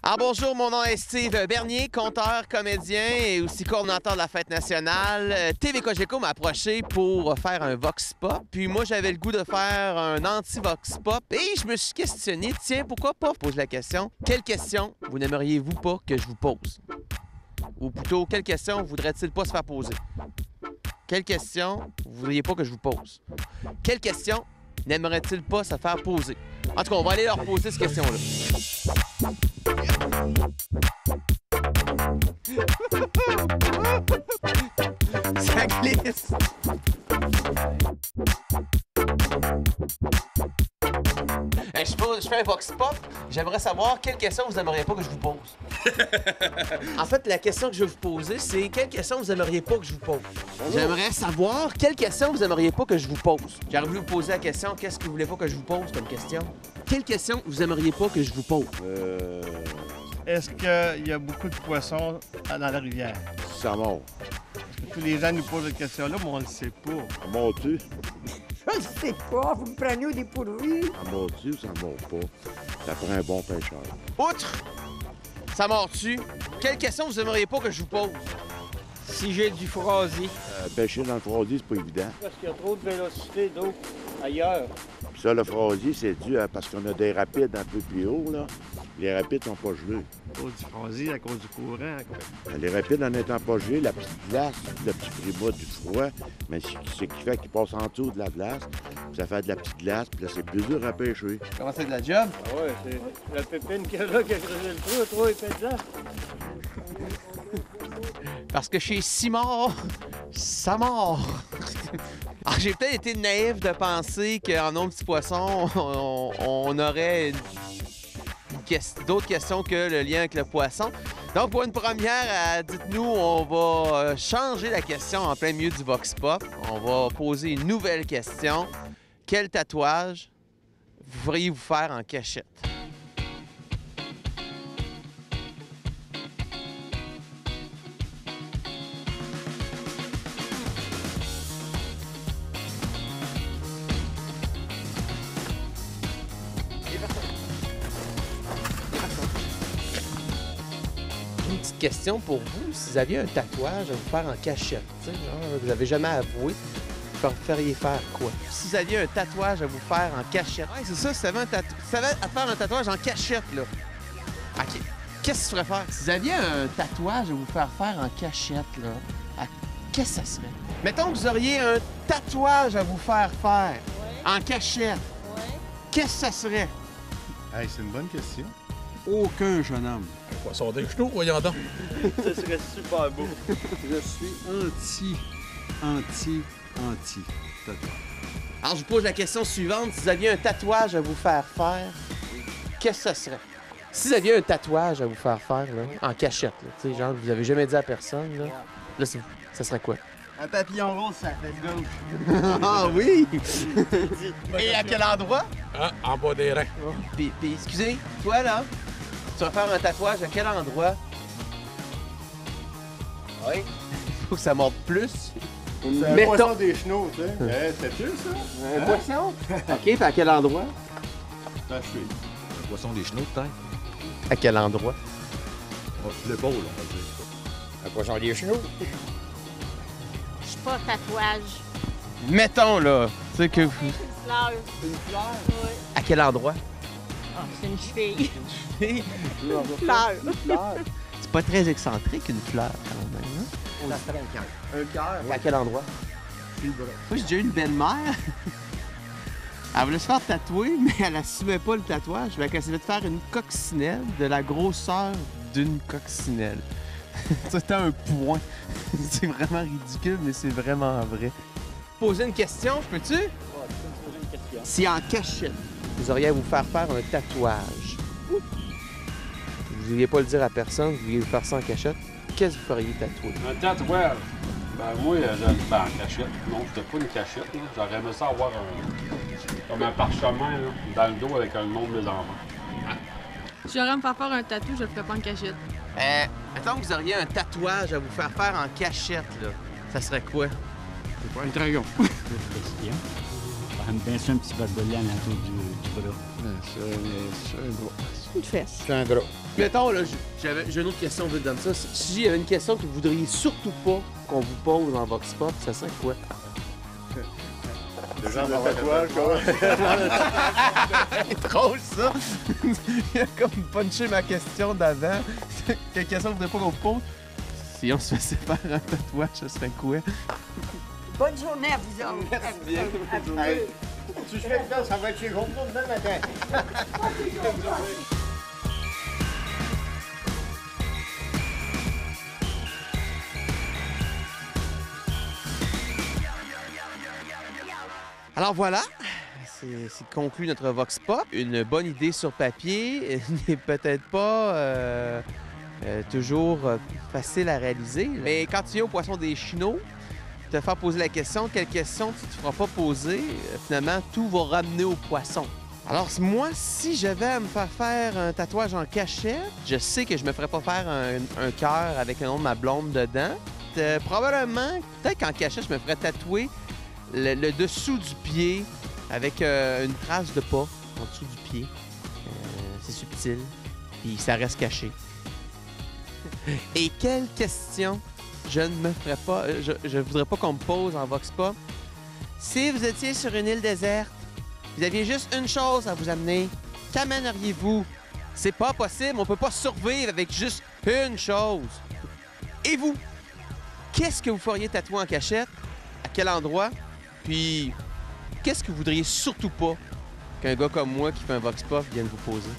Alors bonjour, mon nom est Steve Bernier, conteur, comédien et aussi coordonnateur de la Fête nationale. TV Cogeco m'a approché pour faire un Vox Pop. Puis moi, j'avais le goût de faire un anti-Vox Pop. Et je me suis questionné, tiens, pourquoi pas? Je pose la question, quelle question vous n'aimeriez-vous pas que je vous pose? Ou plutôt, quelle question voudrait-il pas se faire poser? Quelle question vous voudriez pas que je vous pose? Quelle question n'aimerait-il pas se faire poser? En tout cas, on va aller leur poser cette question-là. Ça glisse! Je fais un Vox Pop. J'aimerais savoir quelle question vous aimeriez pas que je vous pose. En fait, la question que je vais vous poser, c'est quelle question vous aimeriez pas que je vous pose. J'aimerais savoir quelle question vous aimeriez pas que je vous pose. J'aurais voulu vous poser la question, qu'est-ce que vous voulez pas que je vous pose comme question? Quelle question vous aimeriez pas que je vous pose? Est-ce qu'il y a beaucoup de poissons dans la rivière? Ça monte. Parce que tous les gens nous posent cette question-là, mais on ne le sait pas. Ça monte-tu? Je sais pas, vous me prenez au dépourvu. Ça monte-tu ou ça monte pas? Ça prend un bon pêcheur. Outre, ça mord-tu? Quelle question vous aimeriez pas que je vous pose? Si j'ai du frasier. Pêcher dans le frasier, c'est pas évident. Parce qu'il y a trop de vélocité d'eau ailleurs. Puis ça, le frasier, c'est dû parce qu'on a des rapides un peu plus haut, là. Les rapides sont pas gelés. À cause du frasier, à cause du courant. Quoi. Les rapides, en étant pas gelés, la petite glace, le petit primat du froid, mais c'est ce qui fait qu'ils passent en dessous de la glace. Puis ça fait de la petite glace, puis là, c'est plus dur à pêcher. Comment c'est de la job? Ah ouais, c'est la pépine qu'il y a là qui a creusé le trou, trop épais de là. Parce que chez Simard, ça mord. Alors, j'ai peut-être été naïf de penser qu'en nombre de petits poissons, on aurait d'autres questions que le lien avec le poisson. Donc, pour une première, dites-nous, on va changer la question en plein milieu du Vox Pop. On va poser une nouvelle question. Quel tatouage vous feriez-vous faire en cachette? Une petite question pour vous, si vous aviez un tatouage à vous faire en cachette, tu sais, genre, vous n'avez jamais avoué, vous feriez faire quoi? Si vous aviez un tatouage à vous faire en cachette, ouais, c'est ça, si vous savez à faire un tatouage en cachette, là. OK. Qu'est-ce que tu ferais faire? Si vous aviez un tatouage à vous faire en cachette, là, qu'est-ce que ça serait? Mettons que vous auriez un tatouage à vous faire en cachette. Ouais. Qu'est-ce que ça serait? Hey, c'est une bonne question. Aucun jeune homme. Poisson des genoux, voyons donc. Ça serait super beau. Je suis anti. Alors, je vous pose la question suivante. Si vous aviez un tatouage à vous faire, qu'est-ce que ça serait? Si vous aviez un tatouage à vous faire, là, en cachette, là, tu sais, genre, vous avez jamais dit à personne, là ça serait quoi? Un papillon rose, ça fait gauche. Ah oui! Et à quel endroit? Ah, en bas des reins. Puis, excusez, toi, là, tu vas faire un tatouage à quel endroit? Oui. Il faut que ça monte plus. C'est un poisson des chenaux, tu sais. C'est sûr, ça? Un poisson? OK, puis à quel endroit? Ça cheville. Un poisson des genoux, peut-être. À quel endroit? L'épaule, on va dire. Un poisson des chenaux. Je suis pas tatouage. Mettons, là, tu sais que... Une fleur. Une fleur. Oui. À quel endroit? Ah, c'est une cheville. C'est Une fleur. pas très excentrique, une fleur, quand même, hein? Ça serait un cœur. Un cœur. À quel endroit? Sur le bras. Moi, j'ai déjà eu une belle-mère. Elle voulait se faire tatouer, mais elle n'assumait pas le tatouage. Fait qu'elle s'est fait faire une coccinelle de la grosseur d'une coccinelle. C'était un point. C'est vraiment ridicule, mais c'est vraiment vrai. Poser une question, je peux-tu? Ouais, tu peux me poser une question. Si en cachette, vous auriez à vous faire un tatouage, vous ne vouliez pas le dire à personne, vous vouliez vous faire ça en cachette, qu'est-ce que vous feriez tatouer? Un tatouage. Ben moi, en cachette. Non, c'était pas une cachette. Là. J'aurais aimé ça avoir comme un parchemin là, dans le dos avec le nom de mes enfants. Si j'aurais à me faire un tatou, je le ferais pas en cachette. Mettons que vous auriez un tatouage à vous faire en cachette, là. Ça serait quoi? C'est pas un dragon. Question. Bien sûr, un petit barbelé à l'entour du bras. C'est un gros. Une fesse. C'est un gros. Mettons, là, j'ai une autre question vite comme ça. Si il y avait une question que vous voudriez surtout pas qu'on vous pose dans Vox Pop, ça serait quoi? Les gens de tatouage, quoi. C'est drôle, ça! Il a comme punché ma question d'avant. Quelle question que vous voudriez pas qu'on vous pose? Si on se faisait faire un tatouage, ça serait quoi? Bonne journée à vous autres. Merci bien. Hey, tu fais ça, ça va être chez Gros demain matin. Alors voilà, c'est conclu notre Vox Pop. Une bonne idée sur papier n'est peut-être pas toujours facile à réaliser. Mais quand tu viens au poisson des Chenaux, te faire poser la question, quelle question tu ne te feras pas poser, finalement, tout va ramener au poisson. Alors moi, si j'avais à me faire un tatouage en cachette, je sais que je me ferais pas faire un cœur avec le nom de ma blonde dedans. Probablement, peut-être qu'en cachette, je me ferais tatouer le dessous du pied avec une trace de pas en dessous du pied. C'est subtil, puis ça reste caché. Et quelle question je ne me ferais pas, je voudrais pas qu'on me pose en Vox Pop. Si vous étiez sur une île déserte, vous aviez juste une chose à vous amener, qu'amèneriez-vous? C'est pas possible, on peut pas survivre avec juste une chose. Et vous? Qu'est-ce que vous feriez tatouer en cachette? À quel endroit? Puis, qu'est-ce que vous voudriez surtout pas qu'un gars comme moi qui fait un Vox Pop vienne vous poser?